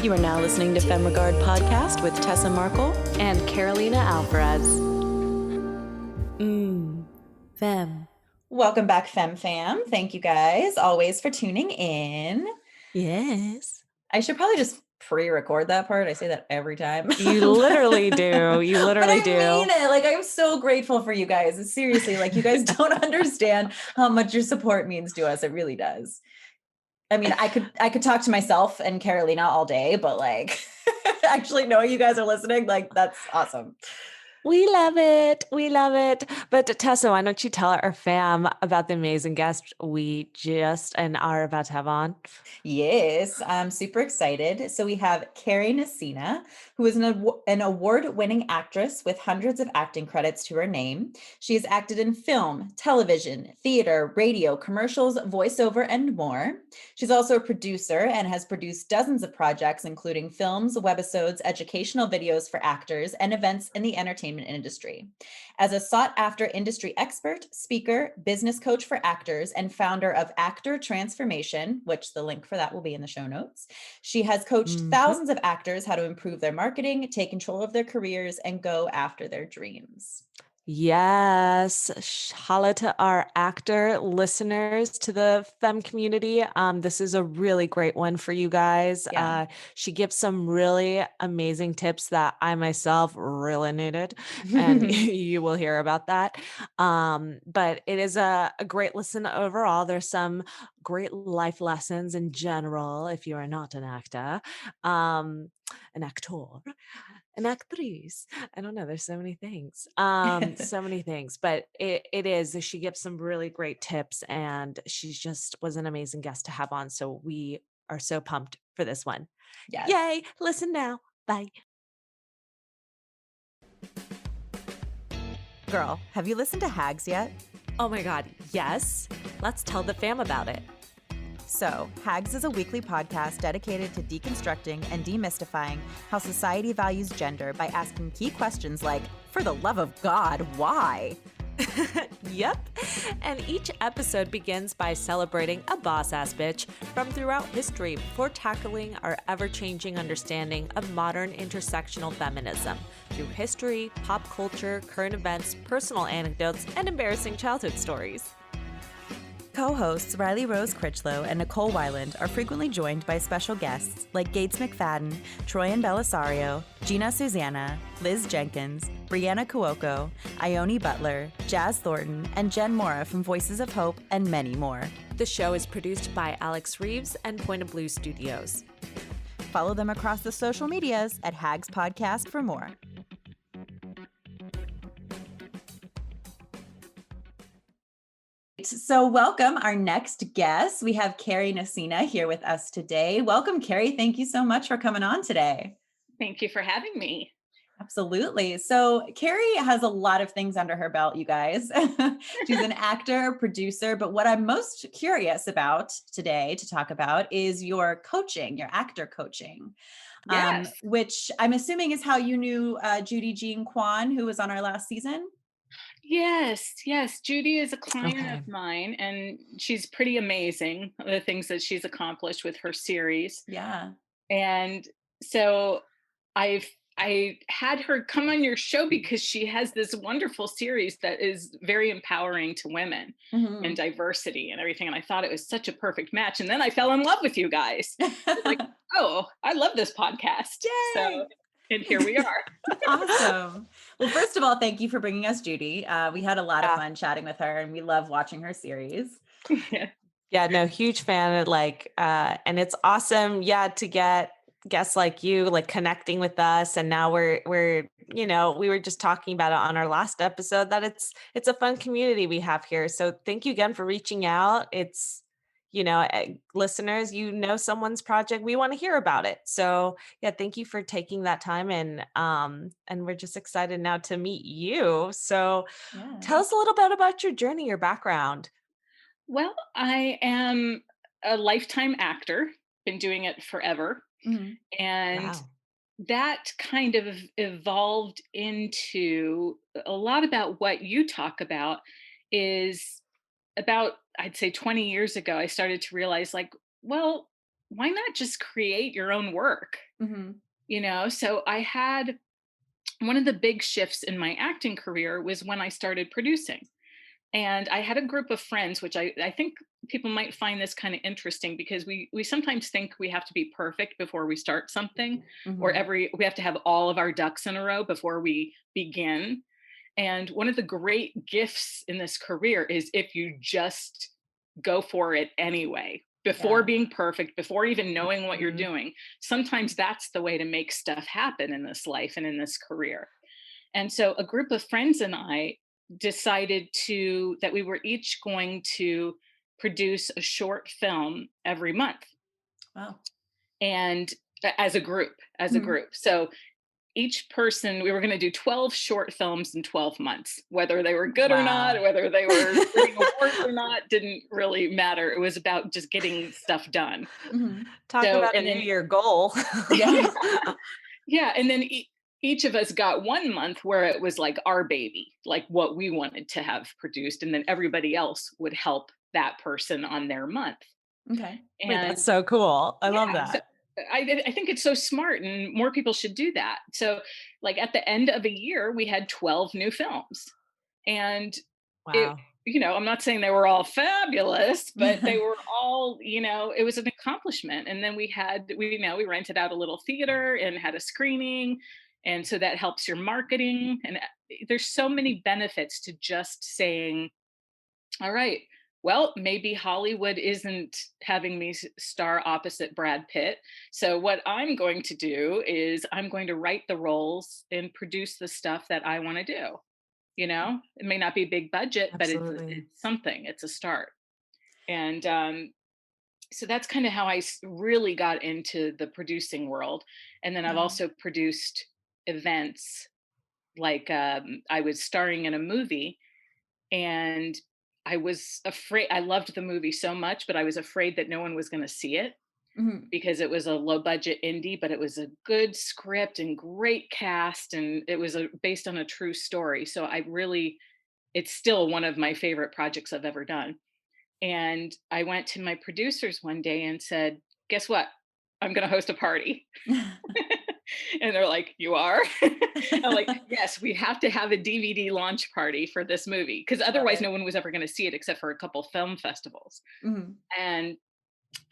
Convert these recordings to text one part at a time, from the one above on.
You are now listening to Femme Regard Podcast with Tessa Markle and Carolina Alvarez. Femme. Welcome back, Femme Fam. Thank you guys always for tuning in. Yes. I should probably just pre-record that part. I say that every time. You literally do. You literally do. I mean it. Like, I'm so grateful for you guys. Seriously, like, you guys don't understand how much your support means to us. It really does. I mean, I could talk to myself and Carolina all day, but like actually knowing you guys are listening, like, that's awesome. We love it. We love it. But Tessa, why don't you tell our fam about the amazing guest we just and are about to have on? Yes, I'm super excited. So we have Kari Nissena, who is an award-winning actress with hundreds of acting credits to her name. She has acted in film, television, theater, radio, commercials, voiceover, and more. She's also a producer and has produced dozens of projects, including films, webisodes, educational videos for actors, and events in the entertainment industry. As a sought-after industry expert, speaker, business coach for actors, and founder of Actor Transformation, which the link for that will be in the show notes, she has coached thousands of actors how to improve their marketing, take control of their careers, and go after their dreams. Yes. Holla to our actor listeners, to the femme community. This is a really great one for you guys. Yeah. She gives some really amazing tips that I myself really needed, and you will hear about that. But it is a great listen overall. There's some great life lessons in general if you are not an actor, an actor. An actrice. I don't know. There's so many things. So many things. But it is. She gives some really great tips, and she just was an amazing guest to have on. So we are so pumped for this one. Yes. Yay. Listen now. Bye. Girl, have you listened to Hags yet? Oh my God. Yes. Let's tell the fam about it. So, Hags is a weekly podcast dedicated to deconstructing and demystifying how society values gender by asking key questions like, for the love of God, why? Yep. And each episode begins by celebrating a boss-ass bitch from throughout history before tackling our ever-changing understanding of modern intersectional feminism through history, pop culture, current events, personal anecdotes, and embarrassing childhood stories. Co-hosts Riley Rose Critchlow and Nicole Weiland are frequently joined by special guests like Gates McFadden, Troyan Belisario, Gina Susanna, Liz Jenkins, Brianna Cuoco, Ione Butler, Jazz Thornton, and Jen Mora from Voices of Hope, and many more. The show is produced by Alex Reeves and Point of Blue Studios. Follow them across the social medias at Hags Podcast for more. So welcome our next guest. We have Kari Nissena here with us today. Welcome, Kari. Thank you so much for coming on today. Thank you for having me. Absolutely. So Kari has a lot of things under her belt, you guys. She's an actor, producer, but what I'm most curious about today to talk about is your coaching, your actor coaching, Yes. which I'm assuming is how you knew Judy Jean Kwan, who was on our last season. Yes. Judy is a client of mine, and she's pretty amazing, the things that she's accomplished with her series. Yeah. And so I had her come on your show because she has this wonderful series that is very empowering to women and diversity and everything. And I thought it was such a perfect match. And then I fell in love with you guys. Like, oh, I love this podcast. Yay! So, and here we are. Awesome. Well, first of all, thank you for bringing us Judy. We had a lot of fun chatting with her, and we love watching her series. Yeah, no, huge fan. And it's awesome, to get guests like you, like connecting with us. And now we're, we were just talking about it on our last episode that it's a fun community we have here. So thank you again for reaching out. It's, listeners, someone's project, we want to hear about it. So yeah, thank you for taking that time. And we're just excited now to meet you. So tell us a little bit about your journey, your background. Well, I am a lifetime actor, been doing it forever. And that kind of evolved into a lot about what you talk about is about, I'd say 20 years ago, I started to realize, like, well, why not just create your own work? So I had one of the big shifts in my acting career was when I started producing. And I had a group of friends, which I think people might find this kind of interesting, because we sometimes think we have to be perfect before we start something, or we have to have all of our ducks in a row before we begin. And one of the great gifts in this career is if you just go for it anyway, before being perfect, before even knowing what you're doing. Sometimes that's the way to make stuff happen in this life and in this career. And so a group of friends and I decided that we were each going to produce a short film every month. Wow. And as a group. So each person, we were going to do 12 short films in 12 months. Whether they were good or not, whether they were winning awards or not, didn't really matter. It was about just getting stuff done. Talk about a New Year goal. Yeah. And then each of us got 1 month where it was like our baby, like what we wanted to have produced. And then everybody else would help that person on their month. Okay. And that's so cool. I love that. So I think it's so smart, and more people should do that. So like at the end of a year, we had 12 new films. And wow. I'm not saying they were all fabulous, but they were all, it was an accomplishment. And then we rented out a little theater and had a screening. And so that helps your marketing. And there's so many benefits to just saying, all right, well, maybe Hollywood isn't having me star opposite Brad Pitt. So what I'm going to do is I'm going to write the roles and produce the stuff that I want to do. It may not be big budget, Absolutely. but it's something. It's a start. And so that's kind of how I really got into the producing world. And then I've also produced events, like I was starring in a movie, and I was afraid. I loved the movie so much, but I was afraid that no one was going to see it because it was a low budget indie, but it was a good script and great cast. And it was based on a true story. So it's still one of my favorite projects I've ever done. And I went to my producers one day and said, guess what? I'm going to host a party. And they're like, you are? I'm like, yes, we have to have a DVD launch party for this movie, because otherwise no one was ever going to see it except for a couple film festivals. And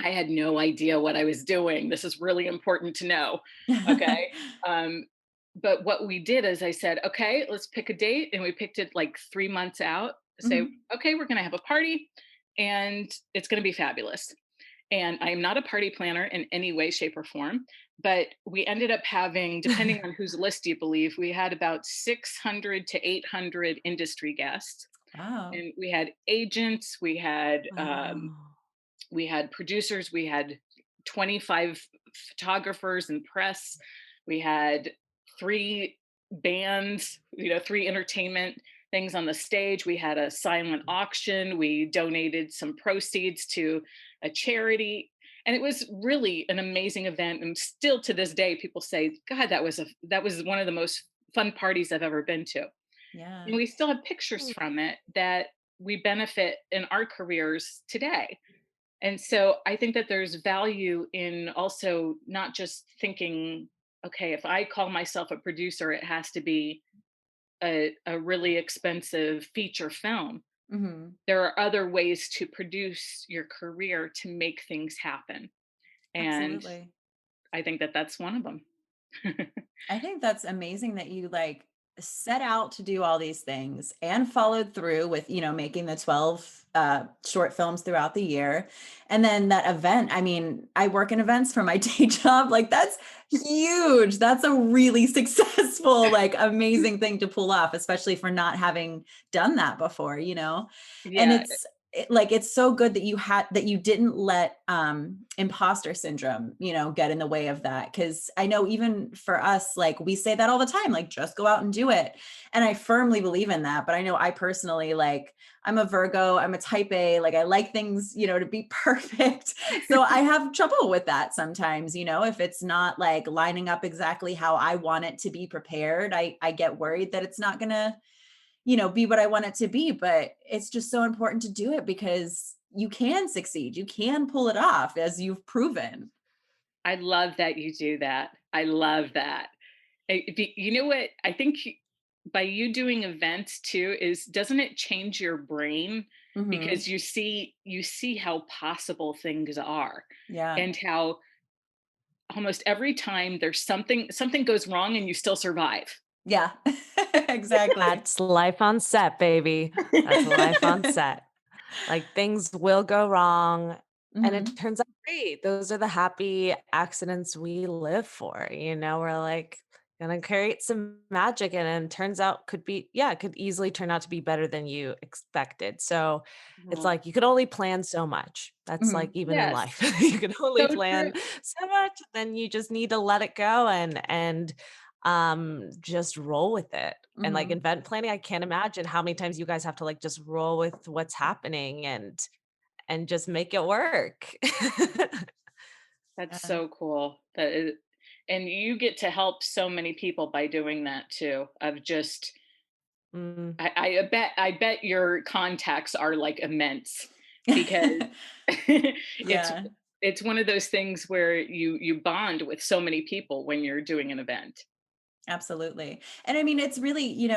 I had no idea what I was doing. This is really important to know. Okay. But what we did is I said, okay, let's pick a date. And we picked it like 3 months out. Say, okay, we're going to have a party and it's going to be fabulous. And I am not a party planner in any way, shape, or form, but we ended up having, depending on whose list you believe, we had about 600 to 800 industry guests. Wow. And we had agents, we had producers, we had 25 photographers and press, we had 3 bands, 3 entertainment things on the stage. We had a silent auction. We donated some proceeds to a charity. And it was really an amazing event. And still to this day, people say, God, that was one of the most fun parties I've ever been to. Yeah. And we still have pictures from it that we benefit in our careers today. And so I think that there's value in also not just thinking, okay, if I call myself a producer, it has to be a really expensive feature film. There are other ways to produce your career to make things happen. And absolutely. I think that that's one of them. I think that's amazing that you set out to do all these things and followed through with, making the 12 short films throughout the year. And then that event, I mean, I work in events for my day job. That's huge. That's a really successful, amazing thing to pull off, especially for not having done that before, Yeah. And it's so good that you didn't let imposter syndrome, get in the way of that. Cause I know even for us, we say that all the time, just go out and do it. And I firmly believe in that. But I know I personally, I'm a Virgo, I'm a type A, I like things, to be perfect. So I have trouble with that sometimes, if it's not lining up exactly how I want it to be prepared, I get worried that it's not gonna, be what I want it to be. But it's just so important to do it because you can succeed. You can pull it off, as you've proven. I love that you do that. I love that. You know what? I think by you doing events too, doesn't it change your brain? Mhm. Because you see how possible things are, Yeah. and how almost every time there's something goes wrong and you still survive. Yeah. Exactly. That's life on set, baby. That's life on set. Like things will go wrong and it Mhm. turns out great. Those are the happy accidents we live for. We're like gonna create some magic and it turns out it could easily turn out to be better than you expected. So it's Mhm. like you could only plan so much. That's like Mhm. even in Yes, life. You can only so true. plan so much, then you just need to let it go and just roll with it. And like Mhm. event planning, I can't imagine how many times you guys have to like just roll with what's happening and just make it work. That's Yeah. so cool. And you get to help so many people by doing that too. Of just, Mm, I bet your contacts are like immense, because it's Yeah. it's one of those things where you bond with so many people when you're doing an event. Absolutely. And I mean, it's really,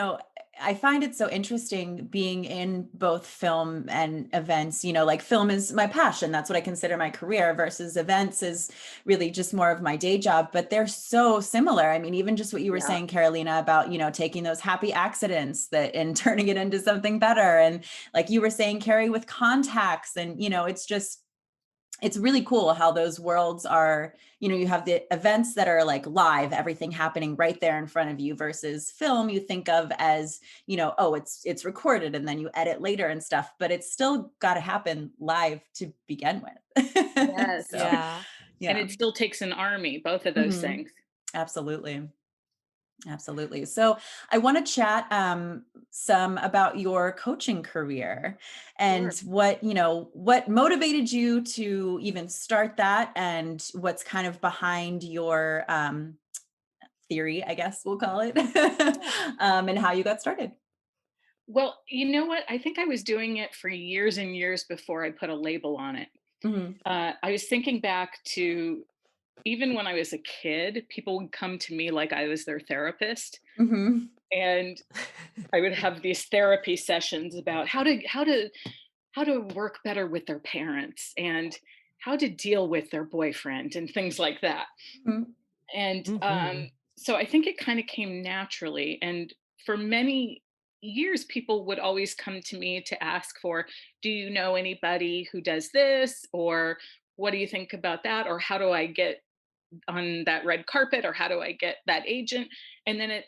I find it so interesting being in both film and events. Like film is my passion. That's what I consider my career, versus events is really just more of my day job. But they're so similar. I mean, even just what you were Yeah. saying, Carolina, about, taking those happy accidents that and turning it into something better. And like you were saying, Carrie, with contacts, and, it's really cool how those worlds are, you have the events that are like live, everything happening right there in front of you, versus film you think of as, oh, it's recorded and then you edit later and stuff, but it's still got to happen live to begin with. Yes. So, yeah. And yeah. it still takes an army, both of those Mhm. things. Absolutely. Absolutely. So I want to chat some about your coaching career and Sure. what motivated you to even start that, and what's kind of behind your theory, I guess we'll call it, and how you got started. Well, you know what? I think I was doing it for years and years before I put a label on it. Hmm. I was thinking back to even when I was a kid, people would come to me like I was their therapist, Hmm. and I would have these therapy sessions about how to work better with their parents, and how to deal with their boyfriend and things like that. And Mhm. so I think it kind of came naturally. And for many years, people would always come to me to ask for, do you know anybody who does this? Or what do you think about that? Or how do I get on that red carpet? Or how do I get that agent? And then it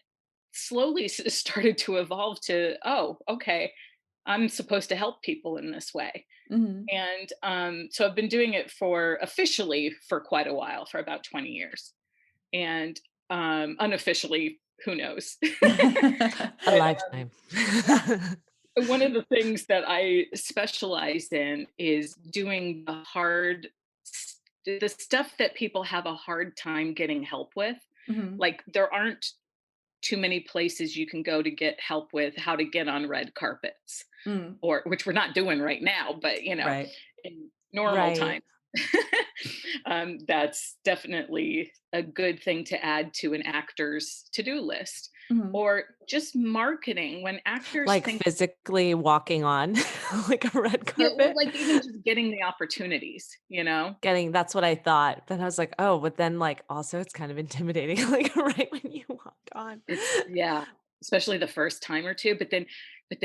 slowly started to evolve to, oh, okay, I'm supposed to help people in this way. Hmm. And so I've been doing it for officially for quite a while, for about 20 years. And unofficially, who knows? A But lifetime. one of the things that I specialize in is doing the stuff that people have a hard time getting help with. Hmm. Like, there aren't too many places you can go to get help with how to get on red carpets, Mm. or which we're not doing right now, but Right. in normal Right. times. That's definitely a good thing to add to an actor's to-do list. Hmm. Or just marketing, when actors Like think, physically walking on like a red yeah, or carpet. like even just getting the opportunities. That's what I thought. Then I was like, oh, but then like also it's kind of intimidating, like right when you walk on. Yeah, especially the first time or two, but then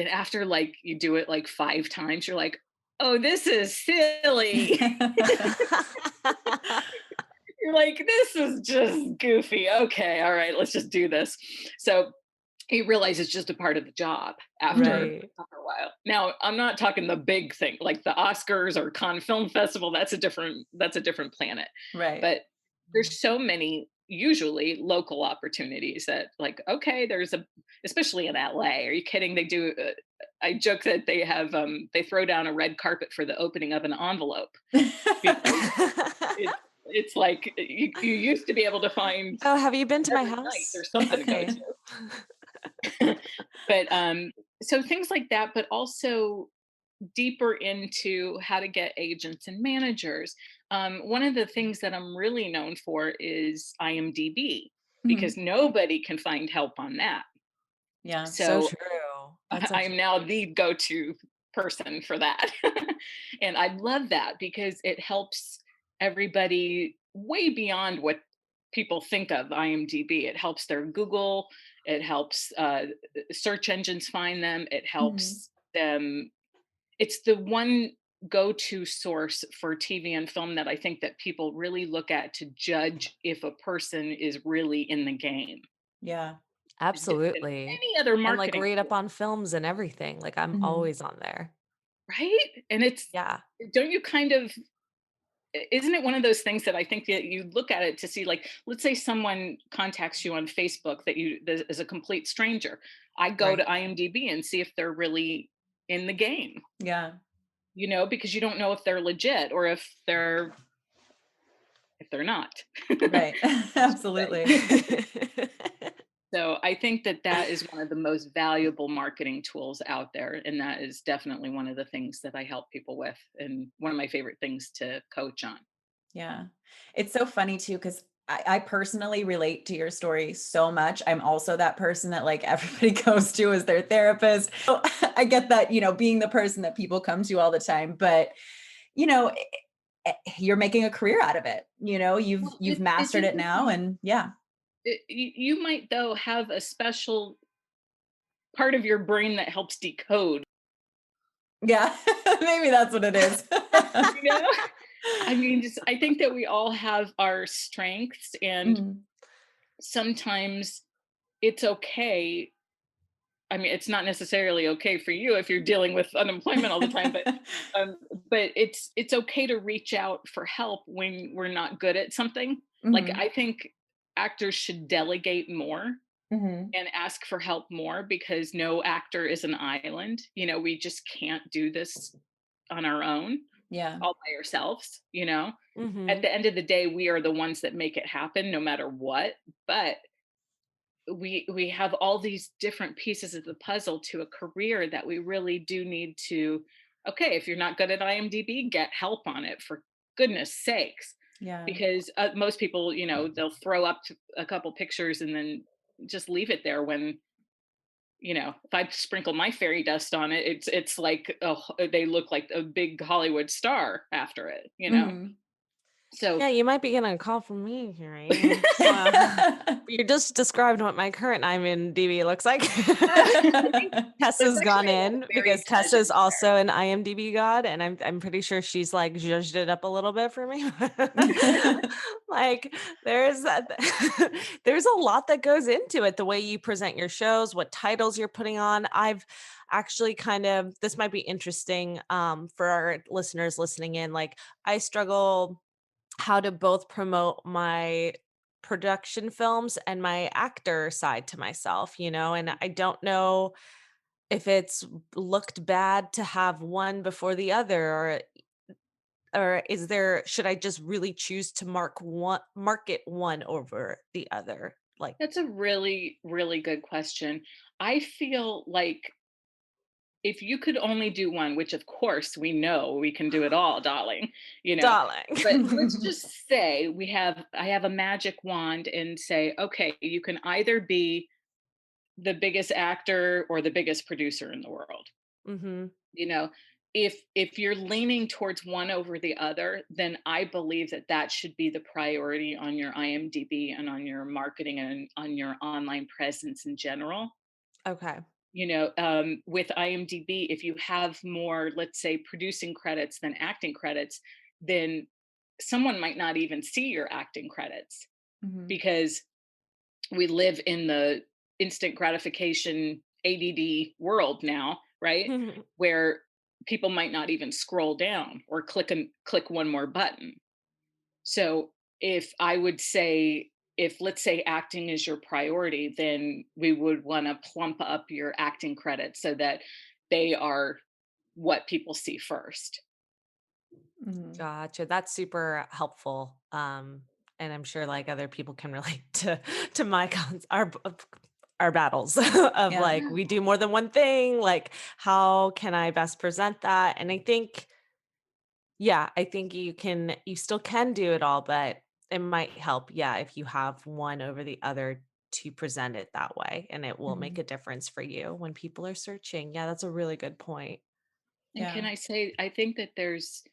after like you do it like 5 times, you're like, oh, this is silly. You're like, this is just goofy. Okay, all right, let's just do this. So you realize it's just a part of the job after Right. a while. Now, I'm not talking the big thing like the Oscars or Cannes Film Festival. That's a different planet. Right. But there's so many usually local opportunities that, like, okay, especially in LA. Are you kidding? They do. I joke that they throw down a red carpet for the opening of an envelope, because it's like you used to be able to find Oh, have you been to my every night house? there's something to go Okay. to. But so things like that, but also deeper into how to get agents and managers. One of the things that I'm really known for is IMDb, because Mhm. nobody can find help on that. Yeah. So So true. That's I such am now the go-to person for that. And I love that because it helps everybody way beyond what people think of IMDb. It helps their Google, it helps search engines find them, it Mhm. helps them. It's the one go-to source for TV and film that I think that people really look at to judge if a person is really in the game. Yeah. Is different than absolutely. any other And like marketing read up tool, on films and everything. Like I'm Mhm. always on there. right? And it's, Yeah. don't you kind of, isn't it one of those things that I think that you look at it to see, like, let's say someone contacts you on Facebook that is a complete stranger. I go to Right. IMDb and see if they're really in the game, Yeah. because you don't know if they're legit or if they're not. Right. Absolutely. So I think that that is one of the most valuable marketing tools out there, and that is definitely one of the things that I help people with, and one of my favorite things to coach on. Yeah. It's so funny too, because I personally relate to your story so much. I'm also that person that like everybody goes to as their therapist. So I get that, being the person that people come to all the time, but you know, you're making a career out of it. You've Well, you've it's mastered it now, interesting. and yeah. You might though have a special part of your brain that helps decode. Yeah. Maybe that's what it is. You know, I mean, just I think that we all have our strengths, and Mhm. sometimes it's okay. I mean, it's not necessarily okay for you if you're dealing with unemployment all the time, um, but it's okay to reach out for help when we're not good at something. Like, Mhm. I think actors should delegate more Mhm. and ask for help more, because no actor is an island. We just can't do this on our own, Yeah. all by ourselves. At hmm the end of the day, we are the ones that make it happen no matter what. But we have all these different pieces of the puzzle to a career that we really do need to. Okay, if you're not good at IMDb, get help on it, for goodness sakes. Yeah. Because most people, they'll throw up a couple pictures and then just leave it there. When if I sprinkle my fairy dust on it, it's like, oh, they look like a big Hollywood star after it. Mhm. So Yeah, you might be getting a call from me, Carrie. You just described what my current IMDb looks like. I think there's Tessa's gone actually a lot of in buried because Tessa's treasures also an IMDb god, and I'm pretty sure she's like zhuzhed it up a little bit for me. Like there's that there's a lot that goes into it, the way you present your shows, what titles you're putting on. I've actually kind of, this might be interesting for our listeners listening in. Like I struggle how to both promote my production films and my actor side to myself, and I don't know if it's looked bad to have one before the other, or is there, should I just really choose to market one over the other? Like, That's a really, really good question. I feel like if you could only do one, which of course we know we can do it all, darling, you know, darling. but let's just say I have a magic wand and say, okay, you can either be the biggest actor or the biggest producer in the world. Mhm. you know if you're leaning towards one over the other, then I believe that that should be the priority on your IMDb and on your marketing and on your online presence in general. Okay. With IMDb, if you have more, let's say, producing credits than acting credits, then someone might not even see your acting credits, Mhm. because we live in the instant gratification ADD world now, right? Where people might not even scroll down or click one more button. So if I would say, if let's say acting is your priority, then we would want to plump up your acting credits so that they are what people see first. Mhm. Gotcha. That's super helpful. And I'm sure like other people can relate to my our battles of Yeah. like, we do more than one thing. Like, how can I best present that? And I think, yeah, I think you still can do it all, but it might help, yeah, if you have one over the other to present it that way, and it will make Mhm. a difference for you when people are searching. Yeah, that's a really good point. And Yeah. can I say, I think that there's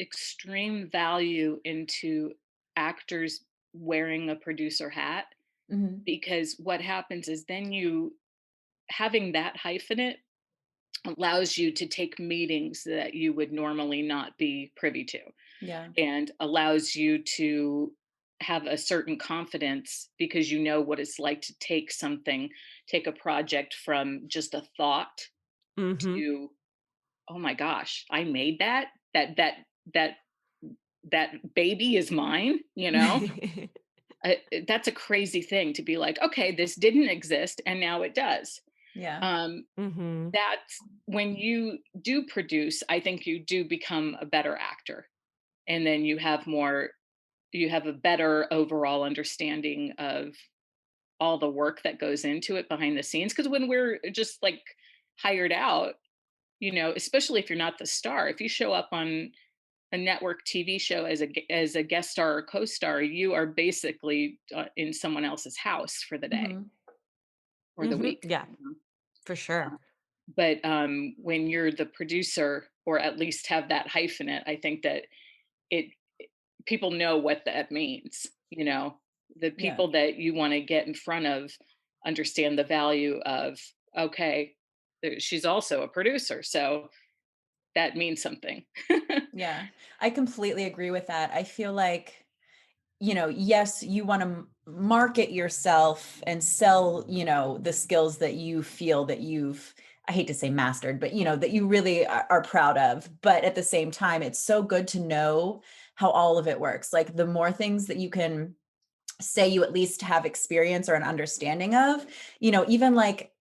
extreme value into actors wearing a producer hat, Mhm. because what happens is then you having that hyphenate allows you to take meetings that you would normally not be privy to, Yeah. and allows you to have a certain confidence because you know what it's like to take a project from just a thought Mhm. to, oh my gosh, I made that that baby is mine, you know. That's a crazy thing to be like, okay, this didn't exist and now it does. Yeah. um Mhm. that's when you do produce, I think you do become a better actor, and then you have a better overall understanding of all the work that goes into it behind the scenes, because when we're just like hired out, especially if you're not the star, if you show up on a network TV show as as a guest star or co-star, you are basically in someone else's house for the day Mhm. or the Mhm. week. Yeah, for sure. But when you're the producer, or at least have that hyphenate, I think that it people know what that means. The Yeah. people that you want to get in front of understand the value of, okay, she's also a producer, so that means something. Yeah. I completely agree with that. I feel like, yes, you want to market yourself and sell, the skills that you feel that I hate to say mastered, but that you really are proud of. But at the same time, it's so good to know how all of it works. Like the more things that you can say you at least have experience or an understanding of, even like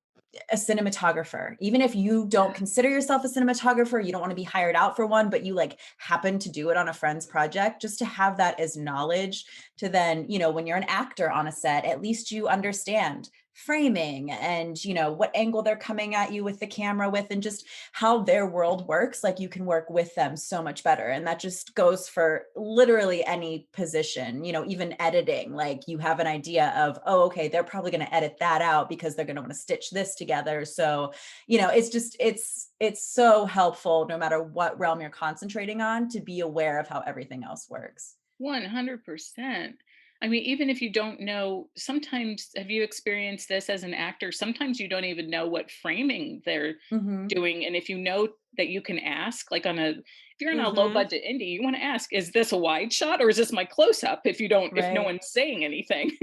a cinematographer, even if you don't consider yourself a cinematographer, you don't want to be hired out for one, but you like happen to do it on a friend's project, just to have that as knowledge to then, when you're an actor on a set, at least you understand framing and, what angle they're coming at you with the camera with, and just how their world works. Like you can work with them so much better. And that just goes for literally any position, even editing. Like you have an idea of, oh, okay, they're probably going to edit that out because they're going to want to stitch this together. So, it's so helpful no matter what realm you're concentrating on to be aware of how everything else works. 100%. I mean, even if you don't know, sometimes, have you experienced this as an actor? Sometimes you don't even know what framing they're Mhm. doing. And if you know that you can ask, like if you're in a low Mhm. budget indie, you want to ask, is this a wide shot or is this my close up? If no Right. one's saying anything.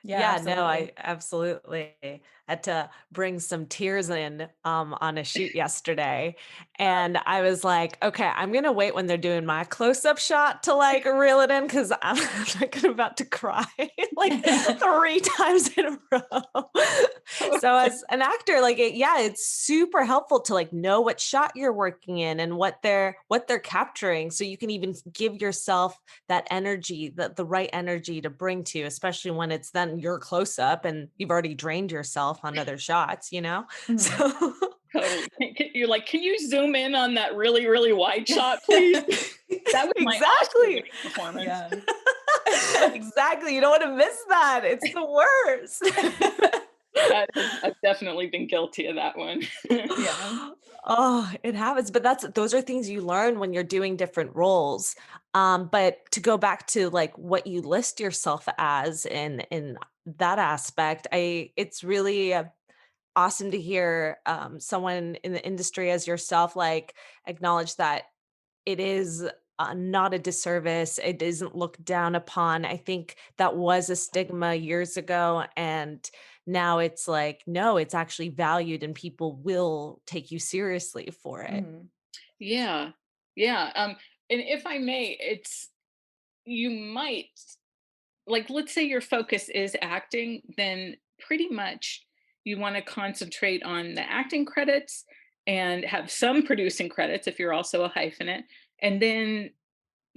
Yeah, Yeah, no, I absolutely. absolutely had to bring some tears in on a shoot yesterday. And I was like, okay, I'm gonna wait when they're doing my close-up shot to like reel it in because I'm like about to cry like 3 times in a row. So as an actor, like yeah, it's super helpful to like know what shot you're working in and what they're capturing. So you can even give yourself that energy, the right energy to bring to, especially when it's then your close up and you've already drained yourself on other shots. Mhm. So Totally. You're like, can you zoom in on that really, really wide shot, please? That was my Oscar exactly. winning performance. Yeah. Exactly. You don't want to miss that. It's the worst. I've definitely been guilty of that one. Yeah. Oh, it happens, but those are things you learn when you're doing different roles. But to go back to like what you list yourself as in that aspect, it's really awesome to hear someone in the industry as yourself like acknowledge that it is not a disservice. It isn't looked down upon. I think that was a stigma years ago. And now it's like, no, it's actually valued and people will take you seriously for it. Mhm. Yeah. Yeah. And if I may, you might, like, let's say your focus is acting, then pretty much you want to concentrate on the acting credits and have some producing credits if you're also a hyphenate. And then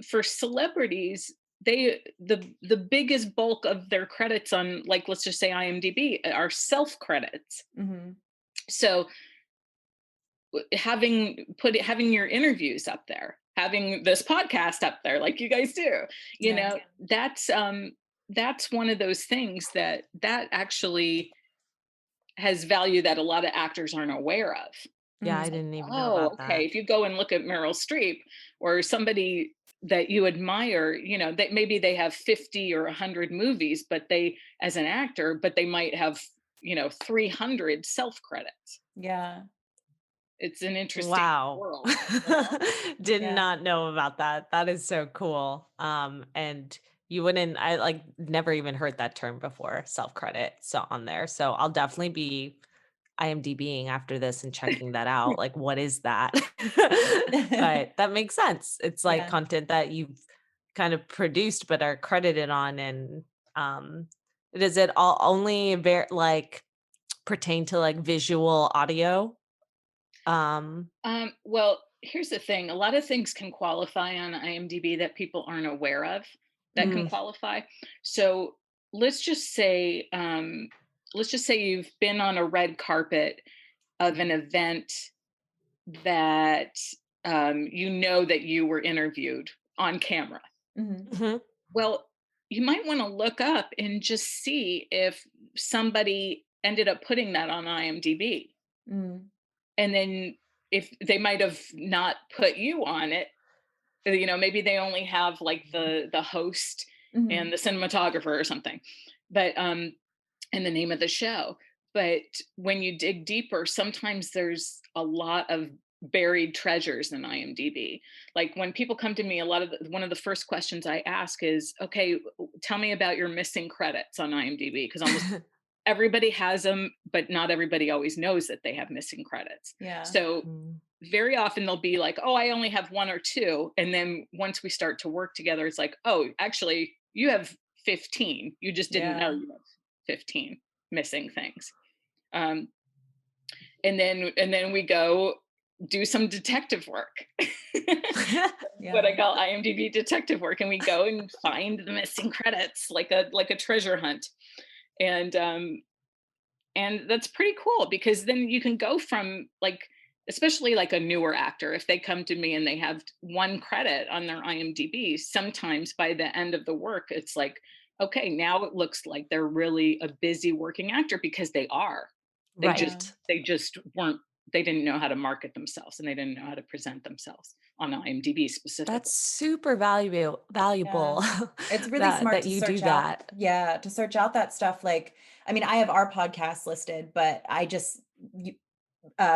for celebrities, the biggest bulk of their credits on, like, let's just say IMDb, are self credits. Mm-hmm. So having your interviews up there, having this podcast up there, like you guys do, you know, that's one of those things that actually has value that a lot of actors aren't aware of. Yeah, I didn't even know about Okay. that. If you go and look at Meryl Streep or somebody that you admire, you know, that maybe they have 50 or 100 movies, but they, as an actor, but they might have, you know, 300 self credits. Yeah. It's an interesting Wow. world. Did Yeah. not know about that. That is so cool. And you wouldn't, I like never even heard that term before, self-credit. So on there. So I'll definitely be IMDbing after this and checking that out. Like, what is that? But that makes sense. It's like Yeah. content that you've kind of produced but are credited on. And um does it all only like pertain to like visual audio? Well, here's the thing. A lot of things can qualify on IMDb that people aren't aware of that can qualify. So let's just say, you've been on a red carpet of an event that, you know, that you were interviewed on camera. Mm-hmm. Mhm. Well, you might want to look up and just see if somebody ended up putting that on IMDb. Mm-hmm. And then if they might have not put you on it, you know, maybe they only have like the host Mm-hmm. and the cinematographer or something, but and the name of the show. But when you dig deeper, sometimes there's a lot of buried treasures in IMDb. Like when people come to me, one of the first questions I ask is, okay, tell me about your missing credits on IMDb, because almost everybody has them, but not everybody always knows that they have missing credits. Yeah. So Mm. very often they'll be like, oh, I only have one or two. And then once we start to work together, it's like, oh, actually, you have 15. You just didn't know you have 15 missing things. And then we go do some detective work. What I call IMDb detective work. And we go and find the missing credits like a treasure hunt. And that's pretty cool, because then you can go from, like, especially like a newer actor, if they come to me and they have one credit on their IMDb, sometimes by the end of the work, it's like, okay, now it looks like they're really a busy working actor, because they are. They Right. just weren't, they didn't know how to market themselves, and they didn't know how to present themselves on IMDb specifically. That's super valuable It's really that smart to you do search out. that. Yeah, to search out that stuff. Like, I mean, I have our podcast listed, but I just,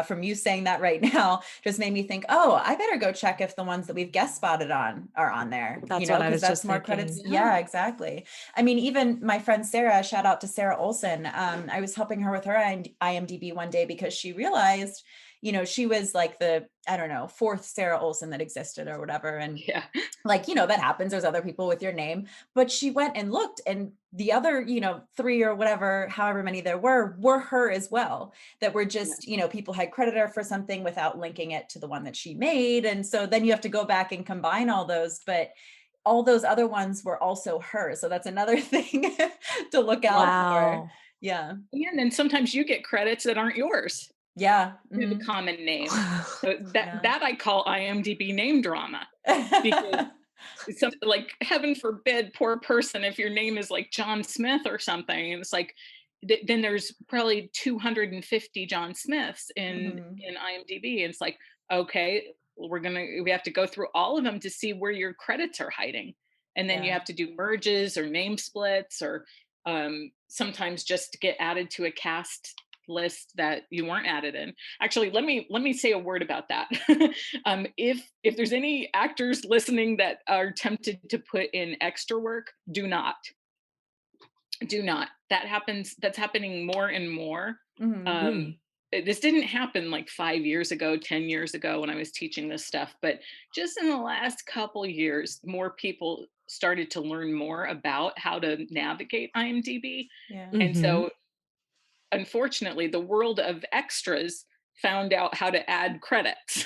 from you saying that right now, just made me think, oh, I better go check if the ones that we've guest spotted on are on there. That's You know, what I because was that's just more thinking. credits. Yeah, exactly. I mean, even my friend Sarah, shout out to Sarah Olson. I was helping her with her IMDb one day because she realized, you know, she was like the, I don't know, fourth Sarah Olson that existed or whatever. And Yeah. like, you know, that happens. There's other people with your name, but she went and looked, and the other, you know, 3 or whatever, however many there were her as well, that were just, you know, people had credited her for something without linking it to the one that she made. And so then you have to go back and combine all those, but all those other ones were also her. So that's another thing to look out for. Wow. Yeah. And then sometimes you get credits that aren't yours. Yeah. You have a common name. So that I call IMDb name drama, because like, heaven forbid, poor person, if your name is like John Smith or something, and it's like, then there's probably 250 John Smiths in IMDb, and it's like, okay, we have to go through all of them to see where your credits are hiding, and then you have to do merges or name splits, or sometimes just get added to a cast list that you weren't added in. Actually, let me say a word about that. If there's any actors listening that are tempted to put in extra work, do not. That's happening more and more. This didn't happen like 5 years ago, 10 years ago when I was teaching this stuff, but just in the last couple years, more people started to learn more about how to navigate IMDb. And so unfortunately, the world of extras found out how to add credits.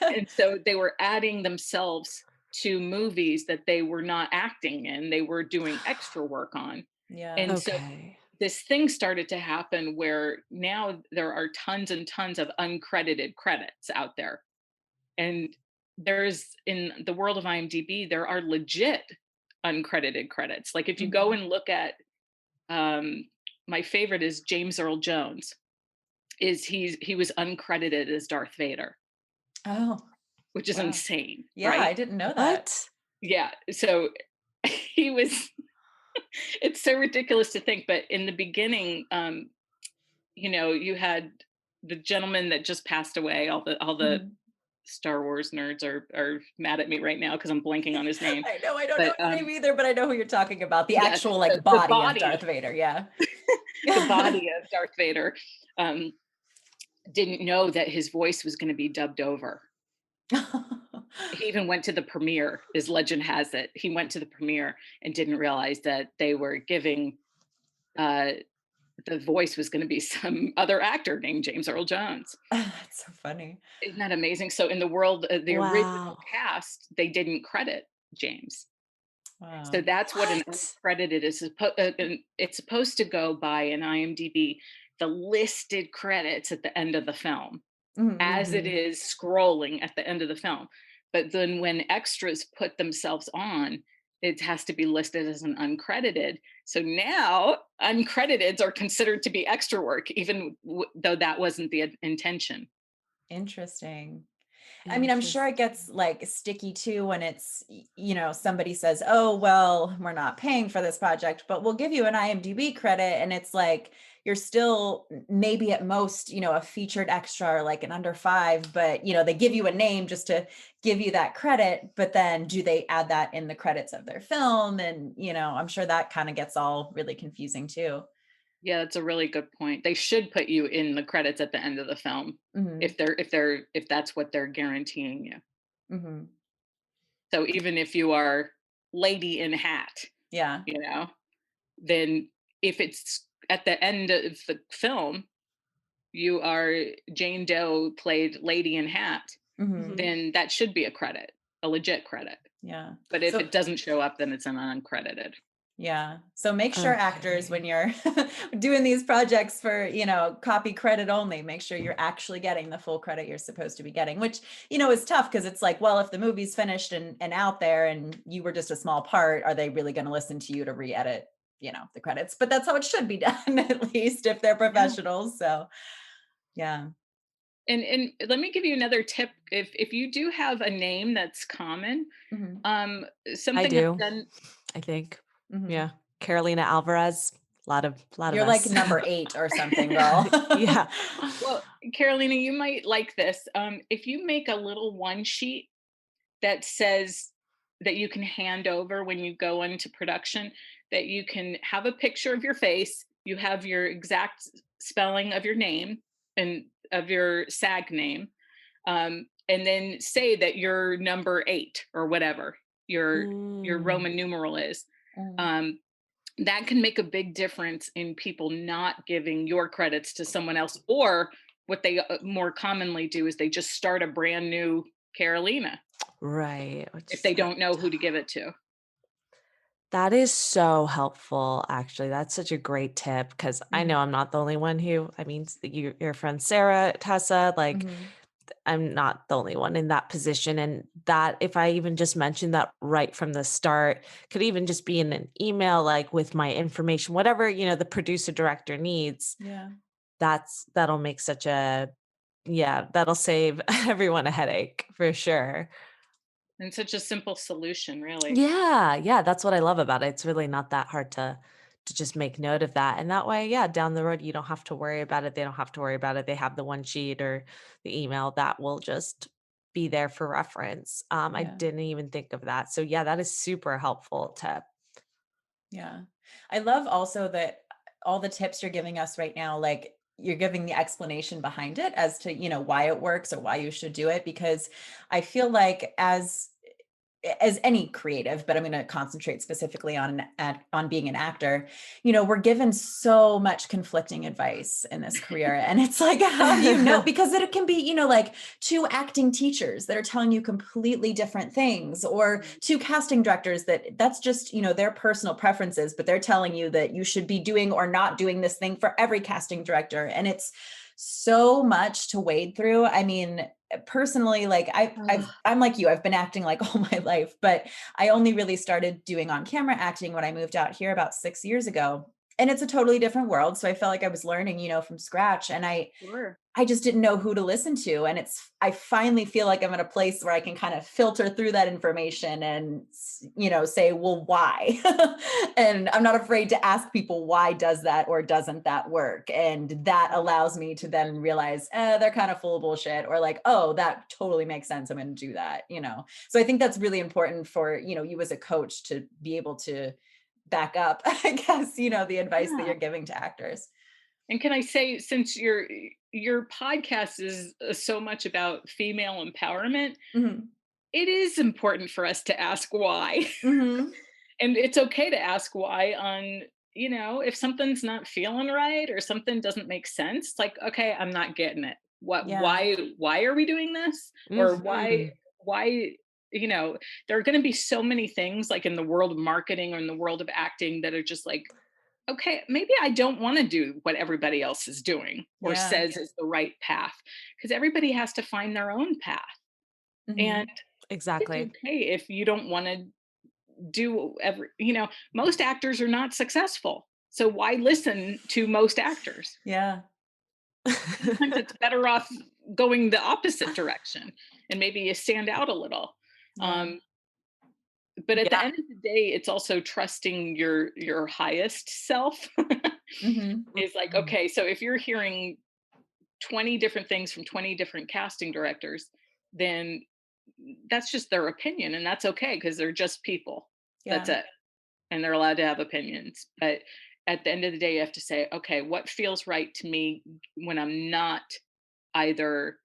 And so they were adding themselves to movies that they were not acting in, they were doing extra work on. Yeah. And so Okay. this thing started to happen where now there are tons and tons of uncredited credits out there. And there's, in the world of IMDb, there are legit uncredited credits. Like if you go and look at, my favorite is James Earl Jones. He was uncredited as Darth Vader, Oh, which is wow. insane, Yeah, right? I didn't know that. What? Yeah. So he was. It's so ridiculous to think, but in the beginning, you had the gentleman that just passed away. All the Mhm. Star Wars nerds are mad at me right now because I'm blanking on his name. I know, I don't know But his name either, but I know who you're talking about. The yes, actual the body of body, Darth Vader. Yeah. the body of Darth Vader, didn't know that his voice was going to be dubbed over. He even went to the premiere, as legend has it. He went to the premiere and didn't realize that they were giving the voice was going to be some other actor named James Earl Jones. That's so funny. Isn't that amazing? So in the world, the original Wow. cast, they didn't credit James. So Wow. that's what an What? uncredited is. It's supposed to go by in IMDb, the listed credits at the end of the film, as it Mhm. is scrolling at the end of the film. But then when extras put themselves on, it has to be listed as an uncredited. So now uncrediteds are considered to be extra work, even though that wasn't the intention. Interesting. I mean, I'm sure it Interesting. gets sticky too when it's, somebody says, oh, well, we're not paying for this project, but we'll give you an IMDb credit. And it's like, you're still maybe at most, a featured extra or like an under five, but, they give you a name just to give you that credit. But then do they add that in the credits of their film? And, I'm sure that kind of gets all really confusing too. Yeah, that's a really good point. They should put you in the credits at the end of the film Hmm. if that's what they're guaranteeing you. Hmm. So even if you are lady in hat, Yeah. you know, then if it's at the end of the film, you are Jane Doe played lady in hat, Hmm. Mhm. then that should be a credit, a legit credit. Yeah. But if So it doesn't show up, then it's an uncredited. yeah. So make sure actors, when Okay. you're doing these projects for, copy credit only, make sure you're actually getting the full credit you're supposed to be getting, which, is tough because it's like, well, if the movie's finished and out there and you were just a small part, are they really going to listen to you to re-edit, the credits? But that's how it should be done, at least if they're Yeah. professionals. So yeah. And let me give you another tip. If you do have a name that's common, Hmm. um, I something I've do, done. I think. Hmm. Yeah. Carolina Alvarez. A lot of You're like us. number 8 or something, girl. Yeah. Well, Carolina, you might like this. If you make a little one sheet that says that you can hand over when you go into production, that you can have a picture of your face, you have your exact spelling of your name and of your SAG name, and then say that you're number 8 or whatever your Mm. Roman numeral is. Mm. Um, that can make a big difference in people not giving your credits to someone else, or what they more commonly do is they just start a brand new Carolina Right. Which if is they like, don't know who to give it to. that is so helpful, actually. That's such a great tip because I Mhm. know I'm not the only one who, I mean, your friend Sarah, Tessa, like, Mhm. I'm not the only one in that position. And that, if I even just mentioned that right from the start, could even just be in an email, like with my information, whatever, the producer director needs, Yeah. that'll make such a, yeah, that'll save everyone a headache for sure. And such a simple solution, really. Yeah, yeah, that's what I love about it. It's really not that hard to just make note of that. And that way, yeah, down the road you don't have to worry about it. They don't have to worry about it. They have the one sheet or the email that will just be there for reference. I Yeah. didn't even think of that. So yeah, that is super helpful tip. Yeah. I love also that all the tips you're giving us right now, like you're giving the explanation behind it as to, why it works or why you should do it. Because I feel like as as any creative, but I'm going to concentrate specifically on being an actor, we're given so much conflicting advice in this career. And it's like, how do you know? Because it can be, like two acting teachers that are telling you completely different things, or two casting directors that's just, their personal preferences, but they're telling you that you should be doing or not doing this thing for every casting director. And it's so much to wade through. I mean, personally, like I'm like you, I've been acting like all my life, but I only really started doing on camera acting when I moved out here about 6 years ago. And it's a totally different world. So I felt like I was learning, from scratch, and I just didn't know who to listen to. And I finally feel like I'm in a place where I can kind of filter through that information and, say, well, why? And I'm not afraid to ask people, why does that or doesn't that work? And that allows me to then realize, they're kind of full of bullshit, or like, oh, that totally makes sense. I'm going to do that, So I think that's really important for, you as a coach to be able to back up, I guess, the advice that you're giving to actors. And can I say, since your podcast is so much about female empowerment, it is important for us to ask why. And it's okay to ask why on, if something's not feeling right or something doesn't make sense, like, okay, I'm not getting it. Why are we doing this? Or why, there are going to be so many things like in the world of marketing or in the world of acting that are just like, okay, maybe I don't want to do what everybody else is doing or says is the right path, because everybody has to find their own path. And exactly. it's okay if you don't want to do most actors are not successful. So why listen to most actors? Yeah. Sometimes it's better off going the opposite direction, and maybe you stand out a little. But at the end of the day, it's also trusting your highest self. Is like, okay, so if you're hearing 20 different things from 20 different casting directors, then that's just their opinion, and that's okay, because they're just people. That's it. And they're allowed to have opinions. But at the end of the day, you have to say, okay, what feels right to me when I'm not either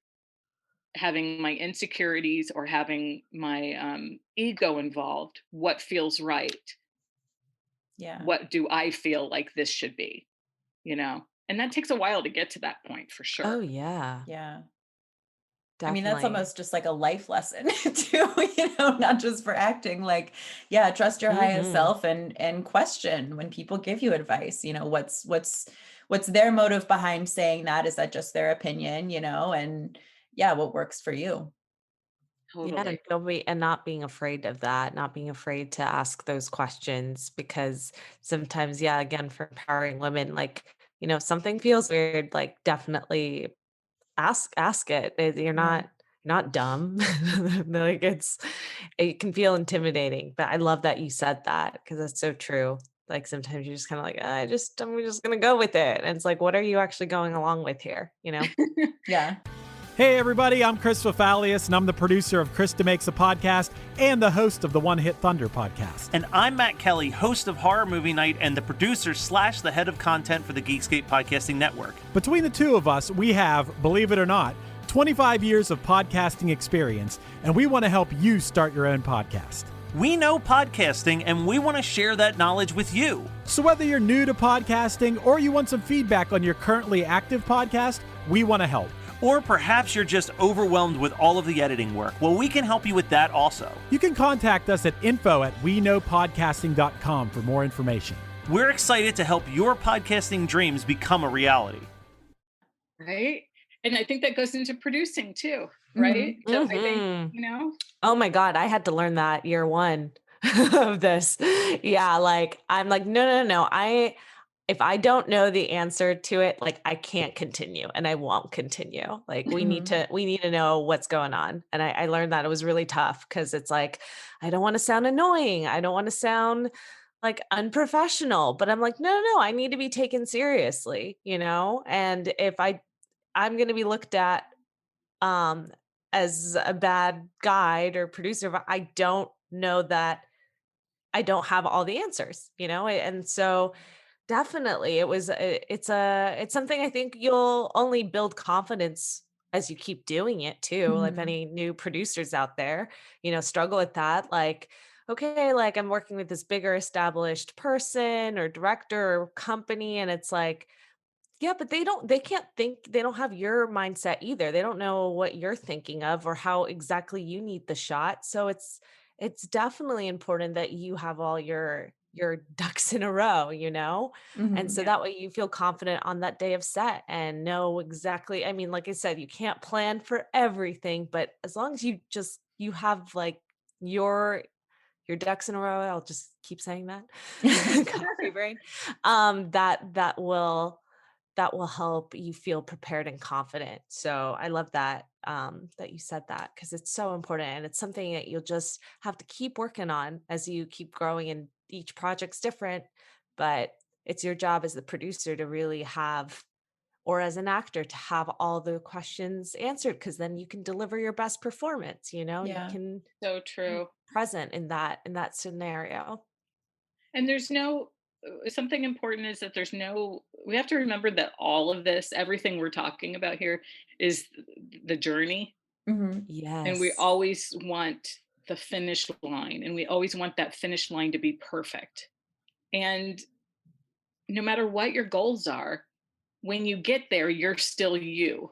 having my insecurities or having my ego involved? What feels right? What do I feel like this should be? And that takes a while to get to that point, for sure. Oh yeah. Definitely. I mean, that's almost just like a life lesson too, not just for acting. Like, trust your highest self and question when people give you advice. What's their motive behind saying that? Is that just their opinion? And what works for you? Totally. And not being afraid of that, not being afraid to ask those questions, because sometimes, again, for empowering women, like, something feels weird, like definitely ask it. You're not dumb. Like it can feel intimidating, but I love that you said that, because that's so true. Like sometimes you're just kind of like, I'm just going to go with it. And it's like, what are you actually going along with here? Yeah. Hey everybody, I'm Chris Fafalius, and I'm the producer of Krista Makes a Podcast and the host of the One Hit Thunder podcast. And I'm Matt Kelly, host of Horror Movie Night and the producer / the head of content for the Geekscape Podcasting Network. Between the two of us, we have, believe it or not, 25 years of podcasting experience, and we want to help you start your own podcast. We know podcasting, and we want to share that knowledge with you. So whether you're new to podcasting or you want some feedback on your currently active podcast, we want to help. Or perhaps you're just overwhelmed with all of the editing work. Well, we can help you with that also. You can contact us at info@weknowpodcasting.com for more information. We're excited to help your podcasting dreams become a reality. Right? And I think that goes into producing too, right? So I think, Oh my God, I had to learn that year one of this. Like I'm like, no. If I don't know the answer to it, like I can't continue, and I won't continue. Like we need to know what's going on. And I learned that it was really tough, because it's like, I don't want to sound annoying. I don't want to sound like unprofessional, but I'm like, no, I need to be taken seriously, and if I'm going to be looked at as a bad guide or producer, if I don't know that I don't have all the answers, and so definitely it's something I think you'll only build confidence as you keep doing it too. Like any new producers out there, struggle with that. Like, okay, like I'm working with this bigger established person or director or company. And it's like, yeah, but they can't think, they don't have your mindset either. They don't know what you're thinking of or how exactly you need the shot. So it's definitely important that you have all your ducks in a row, And so that way you feel confident on that day of set and know exactly, I mean, like I said, you can't plan for everything, but as long as you have like your ducks in a row, I'll just keep saying that. Coffee brain. That will help you feel prepared and confident. So I love that that you said that, because it's so important, and it's something that you'll just have to keep working on as you keep growing, and each project's different, but it's your job as the producer to really have, or as an actor to have all the questions answered, because then you can deliver your best performance, you Yeah. can So be true. present in that scenario. And there's no, something important is that we have to remember that all of this, everything we're talking about here is the journey. Yes. And we always want the finish line, and we always want that finish line to be perfect. And no matter what your goals are, when you get there, you're still you.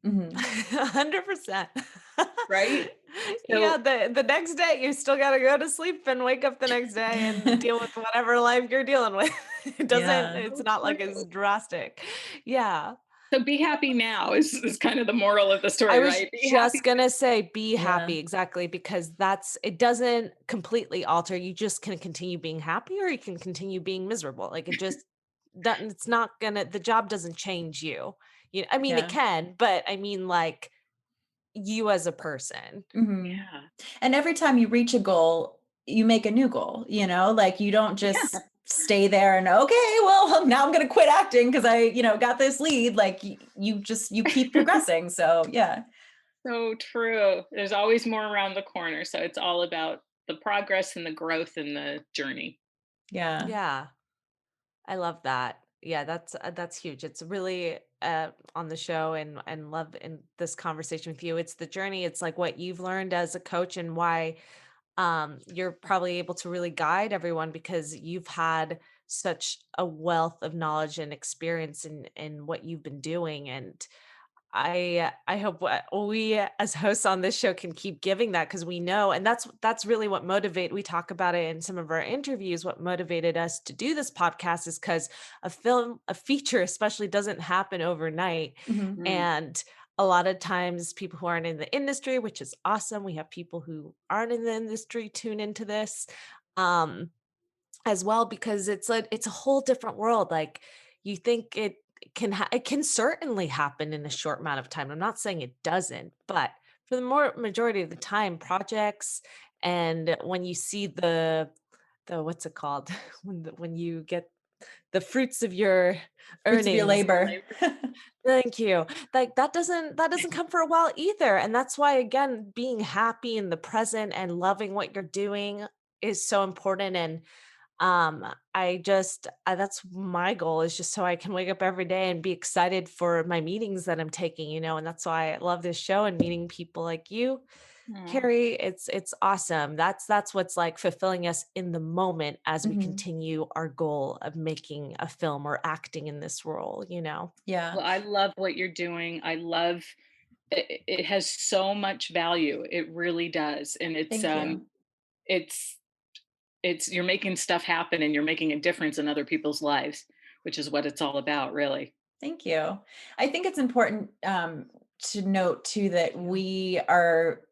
100%. Right? Yeah, the next day you still got to go to sleep and wake up the next day and deal with whatever life you're dealing with. It's not like it's drastic. Yeah. So be happy now is kind of the moral of the story, I was right? Be just happy. gonna say be happy, exactly, because it doesn't completely alter. You just can continue being happy, or you can continue being miserable. Like it's not gonna, the job doesn't change you. I mean, it can, but I mean, like, you as a person. Yeah. And every time you reach a goal, you make a new goal, like you don't just stay there and, okay, well, now I'm going to quit acting because I, got this lead. Like you keep progressing. So yeah. So true. There's always more around the corner. So it's all about the progress and the growth and the journey. Yeah. Yeah. I love that. Yeah, that's huge. It's really on the show, and love in this conversation with you. It's the journey. It's like what you've learned as a coach, and why you're probably able to really guide everyone, because you've had such a wealth of knowledge and experience in what you've been doing. And I hope we as hosts on this show can keep giving that, because we know, and that's really what we talk about it in some of our interviews. What motivated us to do this podcast is because a feature especially doesn't happen overnight. And a lot of times people who aren't in the industry, which is awesome, we have people who aren't in the industry tune into this as well, because it's a whole different world. Like, you think it can certainly happen in a short amount of time. I'm not saying it doesn't, but for the majority of the time, projects, and when you see the what's it called, when you get the fruits of your Fruits of your earnings. labor. Thank you. Like, that doesn't come for a while either. And that's why, again, being happy in the present and loving what you're doing is so important. And that's my goal, is just so I can wake up every day and be excited for my meetings that I'm taking, and that's why I love this show and meeting people like you, Kari. It's awesome. That's what's like fulfilling us in the moment as we continue our goal of making a film or acting in this role, Yeah. Well, I love what you're doing. I love it. It has so much value. It really does. And Thank you. it's you're making stuff happen, and you're making a difference in other people's lives, which is what it's all about, really. Thank you. I think it's important to note too that we are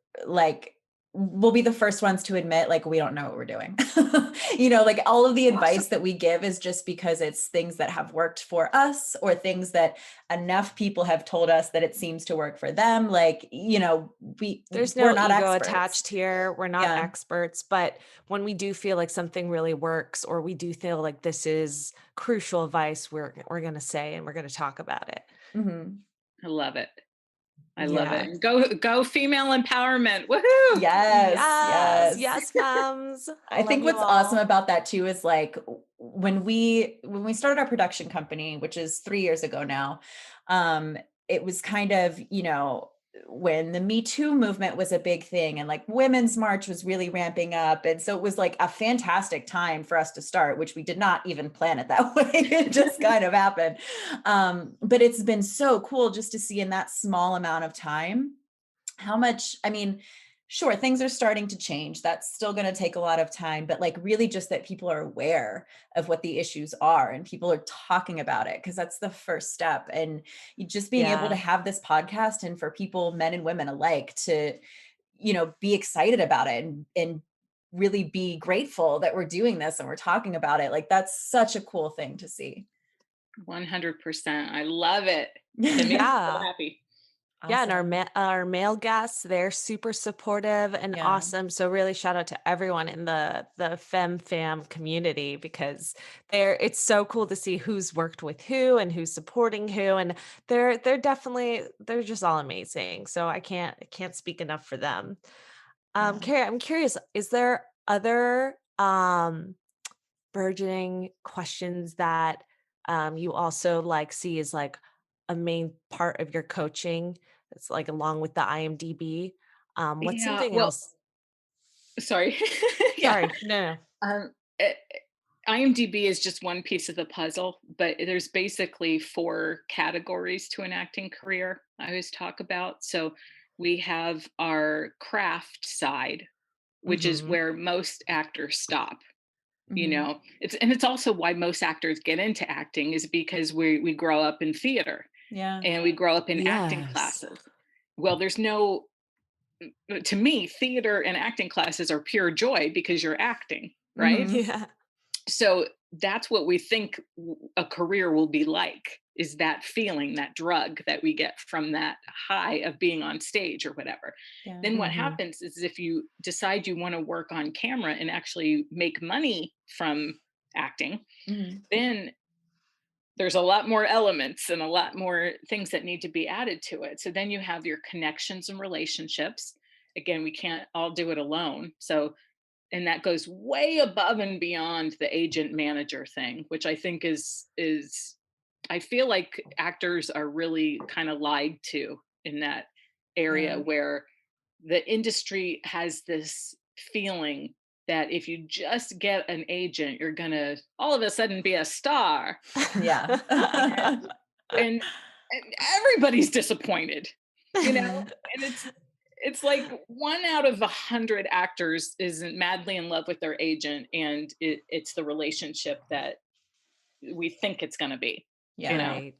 we'll be the first ones to admit, like, we don't know what we're doing. Like, all of the advice that we give is just because it's things that have worked for us, or things that enough people have told us that it seems to work for them. Like, there's we're no not ego experts. attached here. We're not Yeah. experts, but when we do feel like something really works, or we do feel like this is crucial advice, we're going to say, and we're going to talk about it. I love it. I love Yeah. it. Go female empowerment. Woohoo! Yes. Femmes. I think what's awesome about that too is, like, when we started our production company, which is 3 years ago now, it was kind of, when the Me Too movement was a big thing and like Women's March was really ramping up. And so it was like a fantastic time for us to start, which we did not even plan it that way. It just kind of happened. But it's been so cool just to see in that small amount of time how much, I mean, sure, things are starting to change. That's still going to take a lot of time, but like really just that people are aware of what the issues are and people are talking about it, because that's the first step. And you just being able to have this podcast and for people, men and women alike, to, be excited about it and really be grateful that we're doing this and we're talking about it. Like, that's such a cool thing to see. 100%. I love it. It makes me so happy. Yeah, and our male guests, they're super supportive and awesome. So really shout out to everyone in the Femme Fam community, because it's so cool to see who's worked with who and who's supporting who, and they're just all amazing. So I can't speak enough for them. Kari, I'm curious, is there other burgeoning questions that you also like see as like a main part of your coaching? It's like along with the IMDb. What's something else? Sorry. Sorry. No. IMDb is just one piece of the puzzle, but there's basically 4 categories to an acting career I always talk about. So we have our craft side, which is where most actors stop. It's also why most actors get into acting, is because we grow up in theater. Yeah. And we grow up in acting classes. Well, to me, theater and acting classes are pure joy because you're acting, right? Yeah. So that's what we think a career will be like, is that feeling, that drug that we get from that high of being on stage or whatever. Yeah. Then what happens is, if you decide you want to work on camera and actually make money from acting, then there's a lot more elements and a lot more things that need to be added to it. So then you have your connections and relationships. Again, we can't all do it alone. So, and that goes way above and beyond the agent manager thing, which I think is I feel like actors are really kind of lied to in that area, where the industry has this feeling that if you just get an agent, you're gonna all of a sudden be a star. Yeah. and everybody's disappointed, and it's like 1 out of 100 actors isn't madly in love with their agent, and it's the relationship that we think it's going to be. Right.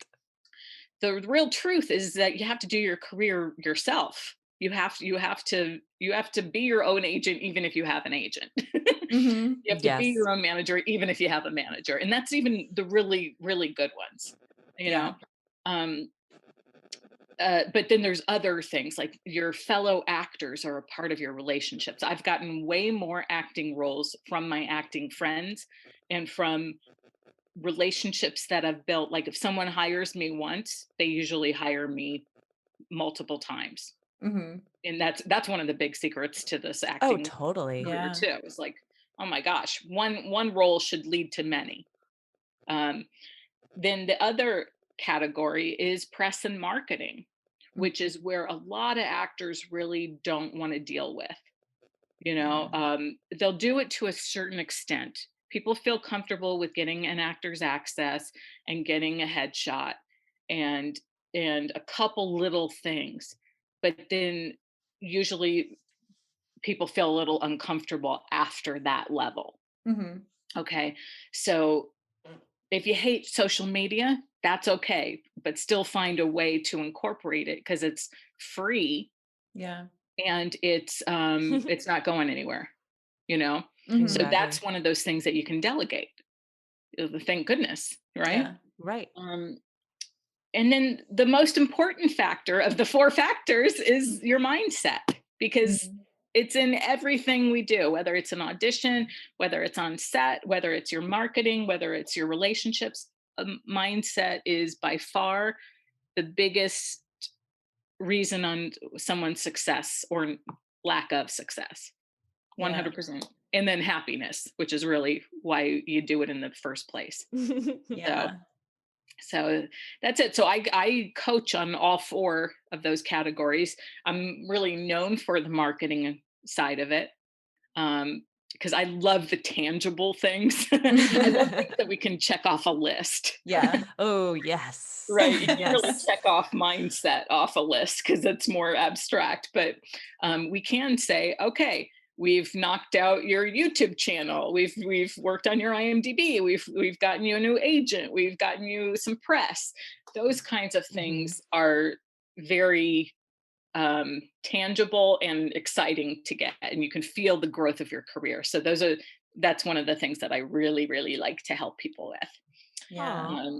The real truth is that you have to do your career yourself. You have to be your own agent, even if you have an agent. You have to be your own manager, even if you have a manager. And that's even the really, really good ones, but then there's other things, like your fellow actors are a part of your relationships. I've gotten way more acting roles from my acting friends and from relationships that I've built. Like, if someone hires me once, they usually hire me multiple times. And that's one of the big secrets to this acting career too. It's like, oh my gosh, one role should lead to many. Then the other category is press and marketing, which is where a lot of actors really don't want to deal with. They'll do it to a certain extent. People feel comfortable with getting an actor's access and getting a headshot and a couple little things. But then usually people feel a little uncomfortable after that level. Okay. So if you hate social media, that's okay, but still find a way to incorporate it, because it's free. Yeah. And it's not going anywhere, So that's one of those things that you can delegate. Thank goodness. Right. Yeah. Right. And then the most important factor of the 4 factors is your mindset, because it's in everything we do, whether it's an audition, whether it's on set, whether it's your marketing, whether it's your relationships. Mindset is by far the biggest reason on someone's success or lack of success. 100%. And then happiness, which is really why you do it in the first place. Yeah. So that's it. So I coach on all 4 of those categories. I'm really known for the marketing side of it. Because I love the tangible things. I love things that we can check off a list. Yeah. Oh, yes. Right. You can really Yes. check off mindset off a list because it's more abstract. But we can say, okay, we've knocked out your YouTube channel. We've worked on your IMDb. We've gotten you a new agent. We've gotten you some press. Those kinds of things are very tangible and exciting to get, and you can feel the growth of your career. So that's one of the things that I really, really like to help people with. Yeah.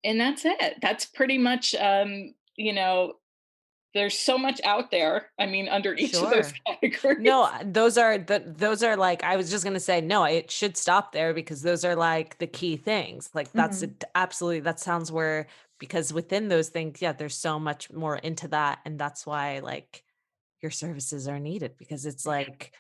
And that's it. That's pretty much, there's so much out there. I mean, under each of those Sure. categories. No, those are like, I was just going to say, no, it should stop there because those are like the key things. Like that's absolutely, that sounds where, because within those things, yeah, there's so much more into that. And that's why like your services are needed, because it's like,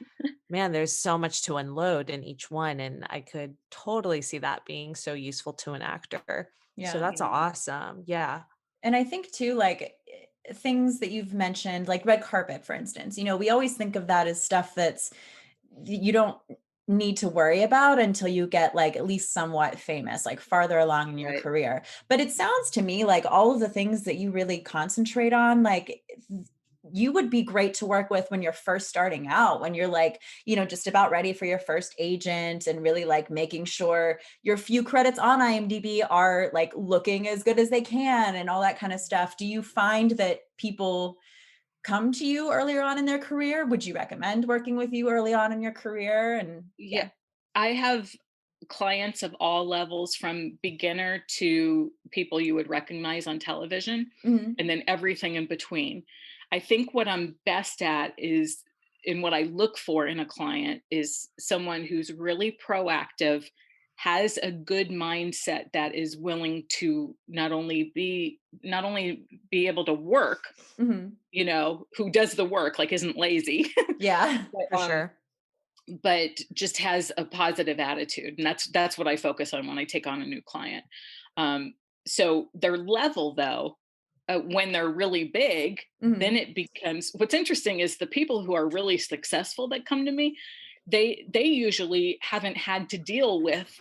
man, there's so much to unload in each one. And I could totally see that being so useful to an actor. So Yeah. that's awesome. Yeah. And I think too, like things that you've mentioned, like red carpet, for instance, we always think of that as stuff that's you don't need to worry about until you get like at least somewhat famous, like farther along in your Right. career. But it sounds to me like all of the things that you really concentrate on, like you would be great to work with when you're first starting out, when you're like, just about ready for your first agent and really like making sure your few credits on IMDb are like looking as good as they can and all that kind of stuff. Do you find that people come to you earlier on in their career? Would you recommend working with you early on in your career? And Yeah. I have clients of all levels, from beginner to people you would recognize on television, Mhm. and then everything in between. I think what I'm best at is, and what I look for in a client, is someone who's really proactive, has a good mindset, that is willing to not only be able to work, Mhm. who does the work, like isn't lazy, Yeah. but, For sure. but just has a positive attitude. And that's what I focus on when I take on a new client. So their level, though, when they're really big, Mhm. then it becomes, what's interesting is the people who are really successful that come to me, they usually haven't had to deal with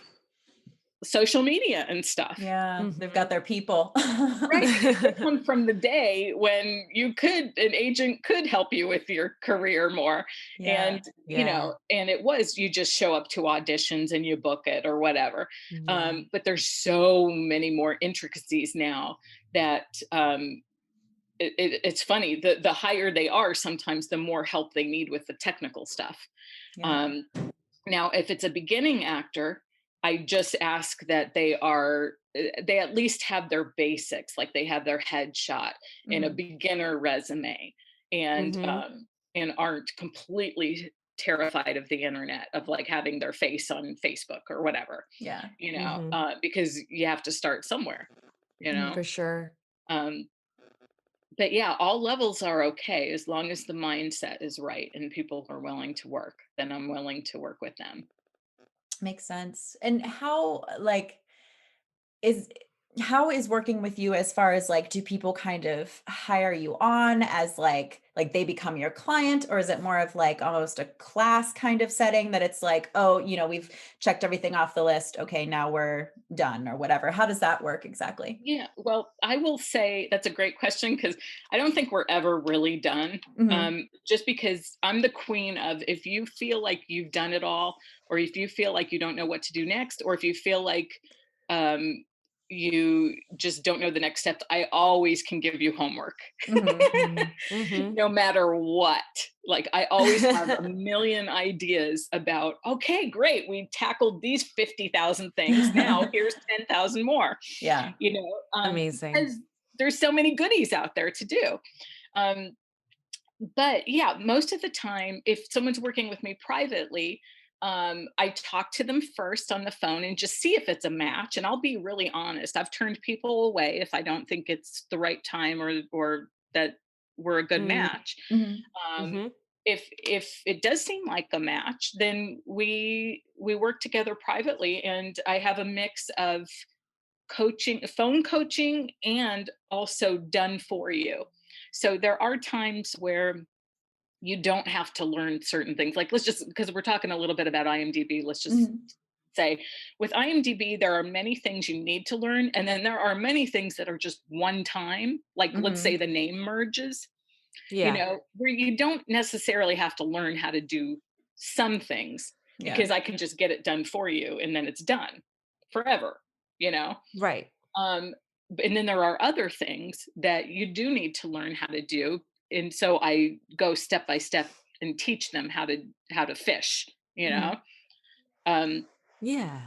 social media and stuff. Yeah. They've got their people. Right, because they come from the day when an agent could help you with your career more. Yeah. And, Yeah. and it was, you just show up to auditions and you book it or whatever. Yeah. But there's so many more intricacies now that, it's funny, the higher they are, sometimes the more help they need with the technical stuff. Yeah. Um, Now, if it's a beginning actor, I just ask that they at least have their basics, like they have their headshot and a Mhm. beginner resume, and aren't completely terrified of the internet, of like having their face on Facebook or whatever, Yeah. because you have to start somewhere, you know. For sure. Um, but yeah, all levels are okay as long as the mindset is right and people are willing to work. Then I'm willing to work with them. Makes sense. And is how is working with you as far as like, do people kind of hire you on as like they become your client, or is it more of like almost a class kind of setting that it's like, oh, we've checked everything off the list, okay, now we're done or whatever? How does that work exactly? Yeah, well, I will say that's a great question, because I don't think we're ever really done. Mhm. Just because I'm the queen of, if you feel like you've done it all, or if you feel like you don't know what to do next, or if you feel like um, you just don't know the next step, I always can give you homework. Mhm. Mm-hmm. No matter what. Like, I always have a million ideas about, okay, great, we tackled these 50,000 things. Now here's 10,000 more, Yeah. Amazing. because there's so many goodies out there to do. Um, but yeah, most of the time, if someone's working with me privately, I talk to them first on the phone and just see if it's a match. And I'll be really honest. I've turned people away if I don't think it's the right time, or that we're a good match. Mhm. Um, Mm-hmm. if it does seem like a match, then we work together privately, and I have a mix of phone coaching, and also done for you. So there are times where you don't have to learn certain things. Like, let's just, because we're talking a little bit about IMDb, let's just say with IMDb, there are many things you need to learn. And then there are many things that are just one time, like let's say the name merges, you know, where you don't necessarily have to learn how to do some things because I can just get it done for you and then it's done forever, you know? Right. And then there are other things that you do need to learn how to do. And so I go step by step and teach them how to fish, you know? Yeah.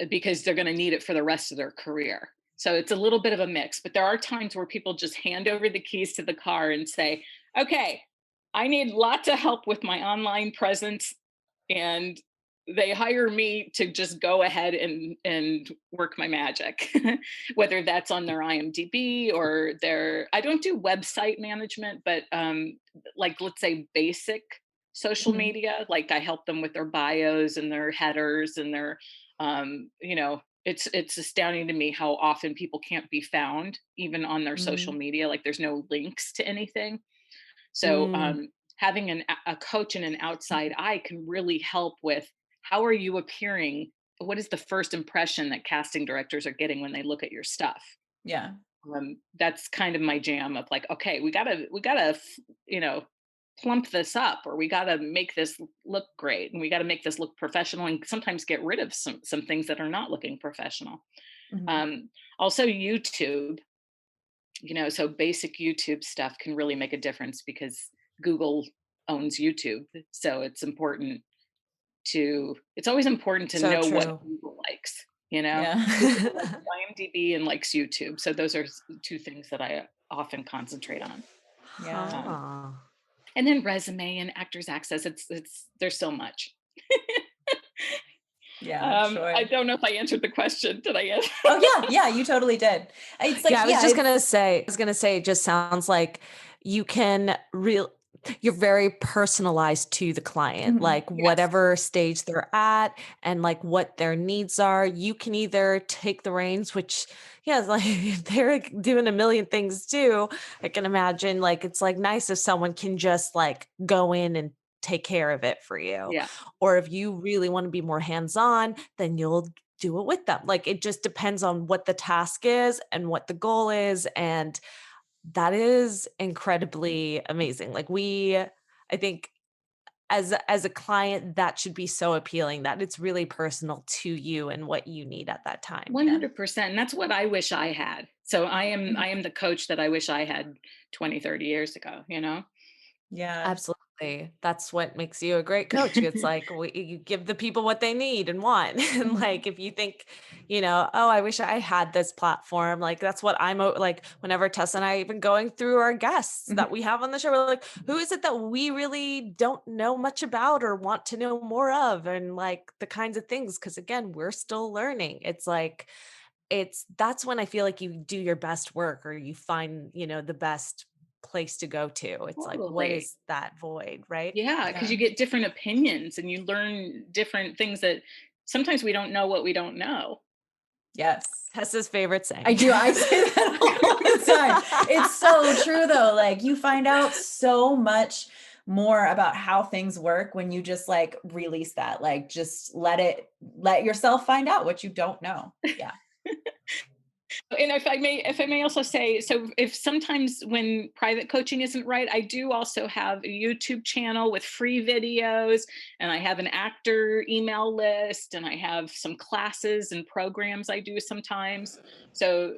Because they're going to need it for the rest of their career. So it's a little bit of a mix, but there are times where people just hand over the keys to the car and say, okay, I need lots of help with my online presence. And they hire me to just go ahead and work my magic, whether that's on their IMDb or I don't do website management, but like, let's say basic social media, like I help them with their bios and their headers and their, you know, it's astounding to me how often people can't be found even on their social media. Like there's no links to anything. So having a coach and an outside eye can really help with how are you appearing? What is the first impression that casting directors are getting when they look at your stuff? Yeah. That's kind of my jam of like, okay, we gotta, you know, plump this up, or we gotta make this look great, and we gotta make this look professional, and sometimes get rid of some things that are not looking professional. Also YouTube, you know, so basic YouTube stuff can really make a difference because Google owns YouTube. So it's always important to know what Google likes, you know? Google likes IMDb and likes YouTube. So those are two things that I often concentrate on. And then resume and actors access. There's so much. Sure. I don't know if I answered the question. Did I answer? Oh yeah, you totally did. It's like, I was gonna say, it just sounds like you can you're very personalized to the client, like whatever stage they're at and like what their needs are. You can either take the reins, which like if they're doing a million things too, I can imagine like, it's like nice if someone can just like go in and take care of it for you. Yeah. Or if you really want to be more hands-on, then you'll do it with them. Like it just depends on what the task is and what the goal is. And that is incredibly amazing. Like I think as a client, that should be so appealing that it's really personal to you and what you need at that time. 100%. And that's what I wish I had. So I am the coach that I wish I had 20, 30 years ago, you know? Yeah. Absolutely. That's what makes you a great coach. It's like you give the people what they need and want. And like, if you think, you know, oh, I wish I had this platform. Like, that's what I'm like, whenever Tessa and I even going through our guests that we have on the show, we're like, who is it that we really don't know much about or want to know more of? And like the kinds of things, because again, we're still learning. It's like, that's when I feel like you do your best work or you find, you know, the best place to go to. It's like, what is that void, right? Yeah, because you get different opinions and you learn different things that sometimes we don't know what we don't know. Yes. Tessa's favorite saying. I do. I say that all the time. It's so true though. Like you find out so much more about how things work when you just like release that, like just let yourself find out what you don't know. Yeah. And if I may also say, so if sometimes when private coaching isn't right, I do also have a YouTube channel with free videos, and I have an actor email list, and I have some classes and programs I do sometimes. So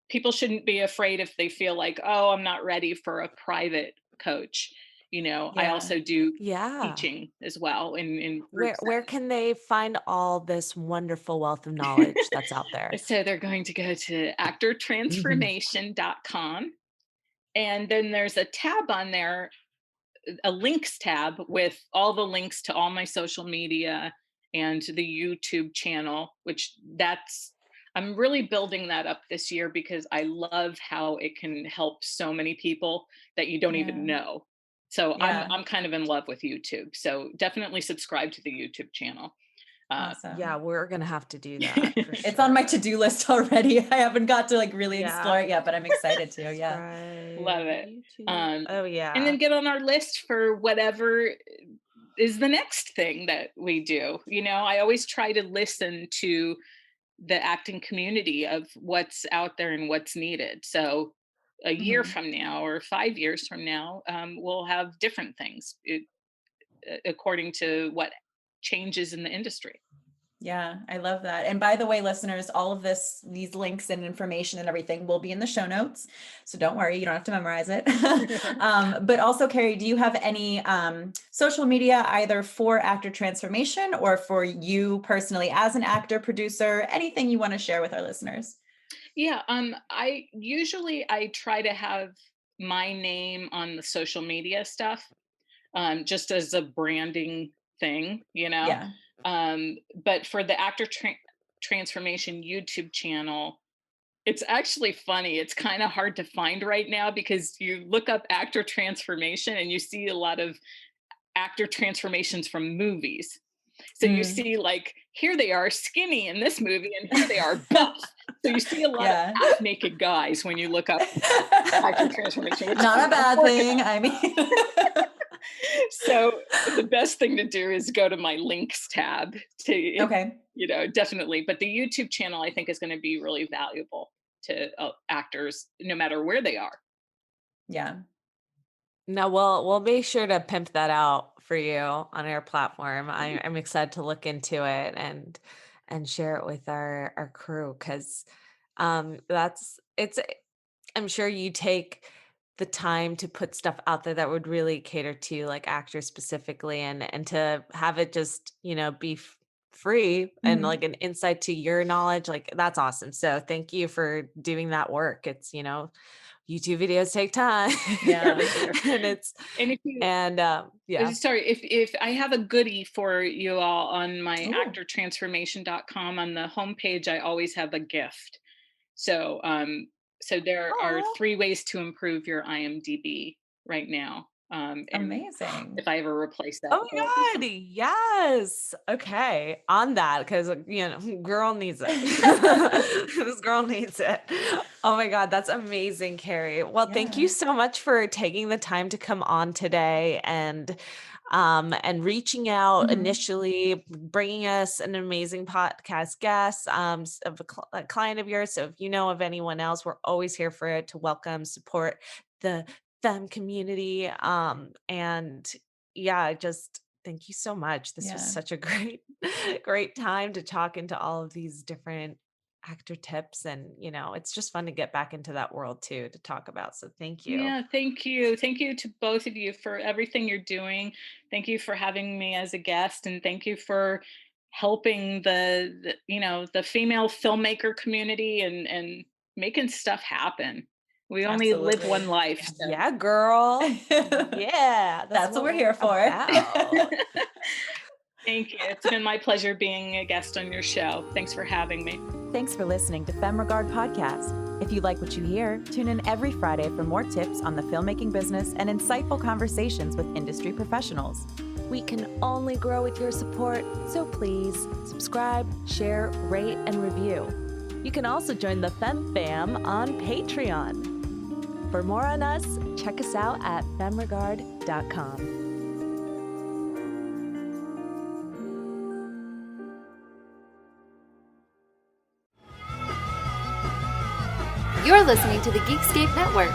people shouldn't be afraid if they feel like, oh, I'm not ready for a private coach. You know, I also do teaching as well. In where can they find all this wonderful wealth of knowledge that's out there? So they're going to go to actortransformation.com. And then there's a tab on there, a links tab with all the links to all my social media and to the YouTube channel, which I'm really building that up this year because I love how it can help so many people that you don't even know. So I'm kind of in love with YouTube. So definitely subscribe to the YouTube channel. Awesome. Yeah, we're gonna have to do that. For It's sure. on my to-do list already. I haven't got to like really explore it yet, but I'm excited to. Yeah. Right. Love it. Oh yeah. And then get on our list for whatever is the next thing that we do. You know, I always try to listen to the acting community of what's out there and what's needed. So a year from now or 5 years from now, we'll have different things according to what changes in the industry. Yeah, I love that. And by the way, listeners, all of these links and information and everything will be in the show notes. So don't worry, you don't have to memorize it. But also, Kari, do you have any social media either for Actor Transformation or for you personally as an actor, producer, anything you want to share with our listeners? Yeah, I try to have my name on the social media stuff, just as a branding thing, you know. Yeah. But for the Actor Transformation YouTube channel, it's actually funny. It's kind of hard to find right now because you look up Actor Transformation and you see a lot of actor transformations from movies. So you see like, here they are skinny in this movie and here they are buff. So you see a lot of half naked guys when you look up actor transformation. Not a bad thing. I mean, so the best thing to do is go to my links tab to, you know, definitely. But the YouTube channel, I think, is going to be really valuable to actors, no matter where they are. Yeah. No, we'll be sure to pimp that out for you on our platform. I'm excited to look into it and share it with our crew because I'm sure you take the time to put stuff out there that would really cater to like actors specifically and to have it just, you know, be free and like an insight to your knowledge. Like that's awesome. So thank you for doing that work. It's, you know, YouTube videos take time. Yeah. Sorry, if I have a goodie for you all on my actortransformation.com, on the homepage, I always have a gift. So so there are 3 ways to improve your IMDb right now. Amazing. If I ever replace that. Oh my God. Yes. Okay. On that, because, you know, girl needs it. This girl needs it. Oh my God. That's amazing, Kari. Well, thank you so much for taking the time to come on today and reaching out initially, bringing us an amazing podcast guest of a client of yours. So if you know of anyone else, we're always here for it to welcome, support the Femme community. And yeah, just thank you so much. This was such a great time to talk into all of these different actor tips. And, you know, it's just fun to get back into that world too, to talk about. So thank you. Yeah, thank you. Thank you to both of you for everything you're doing. Thank you for having me as a guest. And thank you for helping the female filmmaker community and making stuff happen. We only live one life. So. Yeah, girl. Yeah. That's what we're here for. Thank you. It's been my pleasure being a guest on your show. Thanks for having me. Thanks for listening to Femme Regard Podcast. If you like what you hear, tune in every Friday for more tips on the filmmaking business and insightful conversations with industry professionals. We can only grow with your support, so please subscribe, share, rate, and review. You can also join the Femme Fam on Patreon. For more on us, check us out at femmeregard.com. You're listening to the Geekscape Network.